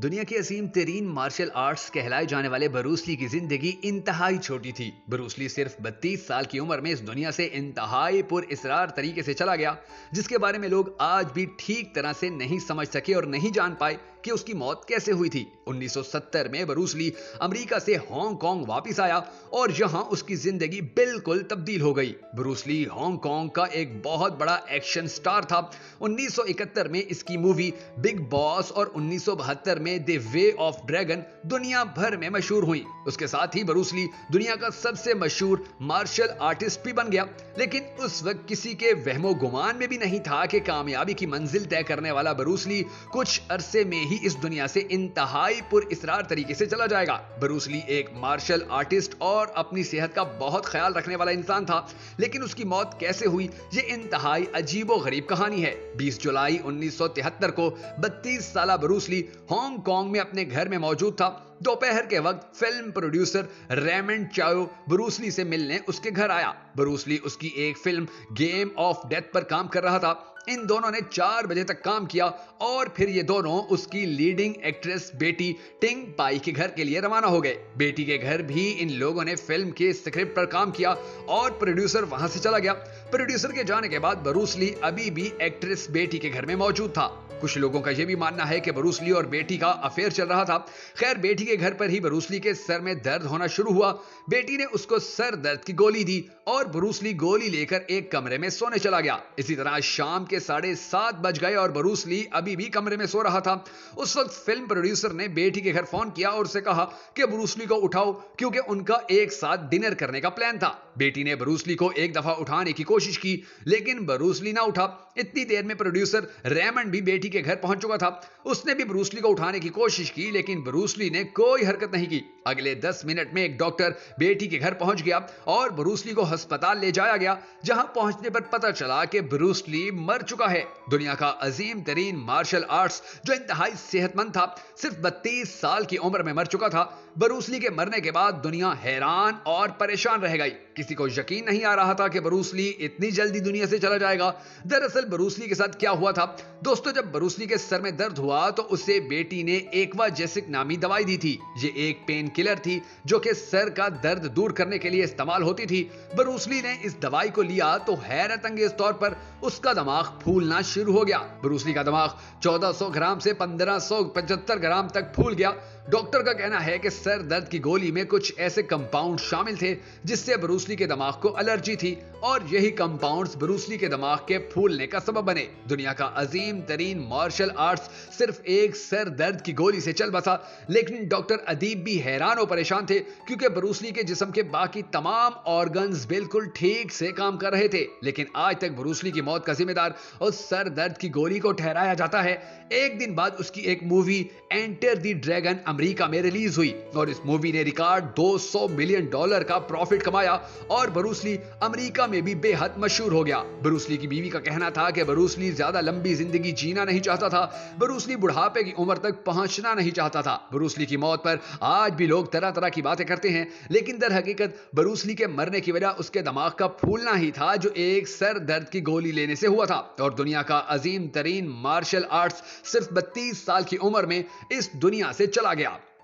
दुनिया की असीम तरीन मार्शल आर्ट्स कहलाए जाने वाले ब्रूस ली की जिंदगी इंतहाई छोटी थी। ब्रूस ली सिर्फ 32 साल की उम्र में इस दुनिया से इंतहाई पुरअसरार तरीके से चला गया, जिसके बारे में लोग आज भी ठीक तरह से नहीं समझ सके और नहीं जान पाए कि उसकी मौत कैसे हुई थी। 1970 में ब्रूस ली अमेरिका से हांगकांग वापस आया और यहां उसकी जिंदगी बिल्कुल तब्दील हो गई। ब्रूस ली हांगकांग का एक बहुत बड़ा एक्शन स्टार था। 1971 में इसकी मूवी बिग बॉस और 1972 में द वे ऑफ ड्रैगन दुनिया भर में मशहूर हुई। उसके साथ ही ब्रूस ली दुनिया का सबसे मशहूर मार्शल आर्टिस्ट भी बन गया। लेकिन उस वक्त किसी के वहमो गुमान में भी नहीं था कि कामयाबी की मंजिल तय करने वाला ब्रूस ली कुछ अरसे में ही इस दुनिया से इंतहाई पुरअसरार तरीके से चला जाएगा। ब्रूस ली एक मार्शल आर्टिस्ट और अपनी सेहत का बहुत ख्याल रखने वाला इंसान था, लेकिन उसकी मौत कैसे हुई ये इंतहाई अजीबोगरीब कहानी है। 20 जुलाई 1973 को 32 साला ब्रूस ली हांगकांग में अपने घर में मौजूद था। दोपहर के वक्त फिल्म प्रोड्यूसर रेमंड चाओ ब्रूस ली से मिलने उसके घर आया। ब्रूस ली उसकी एक फिल्म गेम ऑफ डेथ पर काम कर रहा था। इन दोनों ने 4 बजे तक काम किया और फिर ये दोनों उसकी लीडिंग एक्ट्रेस बेटी टिंग पाई के घर के लिए रवाना हो गए। बेटी के घर भी इन लोगों ने फिल्म के स्क्रिप्ट पर काम किया और प्रोड्यूसर वहां से चला गया। प्रोड्यूसर के जाने के बाद ब्रूस ली अभी भी एक्ट्रेस बेटी के घर में मौजूद था। कुछ लोगों का यह भी मानना है कि ब्रूस ली और बेटी का अफेयर चल रहा था। खैर, बेटी के घर पर ही ब्रूस ली के सर में दर्द होना शुरू हुआ। बेटी ने उसको सर दर्द की गोली दी और ब्रूस ली गोली लेकर एक कमरे में सोने चला गया। इसी तरह शाम के 7:30 बज गए और ब्रूस ली अभी भी कमरे में सो रहा था। उस वक्त फिल्म प्रोड्यूसर ने बेटी के घर फोन किया और उसे कहा कि ब्रूस ली को उठाओ, क्योंकि उनका एक साथ डिनर करने का प्लान था। बेटी ने ब्रूस ली को एक दफा उठाने की कोशिश की, लेकिन ब्रूस ली ना उठा। इतनी देर में प्रोड्यूसर रेमंड भी बेटी के घर पहुंच चुका था। उसने भी ब्रूस ली को उठाने की कोशिश की, लेकिन ब्रूस ली ने कोई हरकत नहीं की। अगले 10 मिनट में एक डॉक्टर बेटी के घर पहुंच गया और ब्रूस ली को अस्पताल ले जाया गया, जहां पहुंचने पर पता चला कि ब्रूस ली मर चुका है। दुनिया का अजीम तरीन मार्शल आर्ट्स जो इंतहाई सेहतमंद था, सिर्फ 32 साल की उम्र में मर चुका था। ब्रूस ली के मरने के बाद दुनिया हैरान और परेशान रह गई। किसी को यकीन नहीं आ रहा था कि ब्रूस ली इतनी जल्दी दुनिया से चला जाएगा। दरअसल ब्रूस ली के साथ क्या हुआ था दोस्तों, जब ब्रूस ली के सर में दर्द हुआ तो उसे बेटी ने एक्वाजेसिक नामी दवाई दी थी। ये एक पेन किलर थी जो कि सर का दर्द दूर करने के लिए इस्तेमाल होती थी। ब्रूस ली ने इस दवाई को लिया तो हैरत अंगेज तौर पर उसका दिमाग फूलना शुरू हो गया। ब्रूस ली का दिमाग 1400 ग्राम से 1575 ग्राम तक फूल गया। डॉक्टर का कहना है कि सर दर्द की गोली में कुछ ऐसे कंपाउंड शामिल थे जिससे ब्रूस ली के दिमाग को एलर्जी थी और यही कंपाउंड्स ब्रूस ली के दिमाग के फूलने का सबब बने। दुनिया का अजीम तरीन मार्शल आर्ट्स सिर्फ एक सर दर्द की गोली से चल बसा, लेकिन डॉक्टर अदीब भी हैरान और परेशान थे क्योंकि ब्रूस ली के जिस्म के बाकी तमाम ऑर्गन्स बिल्कुल ठीक से काम कर रहे थे। लेकिन आज तक ब्रूस ली की मौत का जिम्मेदार उस सर दर्द की गोली को ठहराया जाता है। एक दिन बाद उसकी एक movie enter the dragon America में रिलीज हुई और इस मूवी ने रिकॉर्ड $200 मिलियन का प्रॉफिट कमाया और ब्रूस ली अमेरिका में भी बेहद मशहूर हो गया। ब्रूस ली की बीवी का कहना था कि ब्रूस ली ज्यादा लंबी जिंदगी जीना नहीं चाहता था। ब्रूस ली बुढ़ापे की उम्र तक पहुंचना नहीं चाहता था। ब्रूस ली की मौत पर आज भी लोग तरह तरह की बातें करते हैं, लेकिन दर हकीकत ब्रूस ली के मरने की वजह उसके दिमाग का फूलना ही था जो एक सर दर्द की गोली लेने से हुआ था। और दुनिया का अजीम तरीन मार्शल आर्ट्स सिर्फ 32 साल की उम्र में इस दुनिया से चला गया।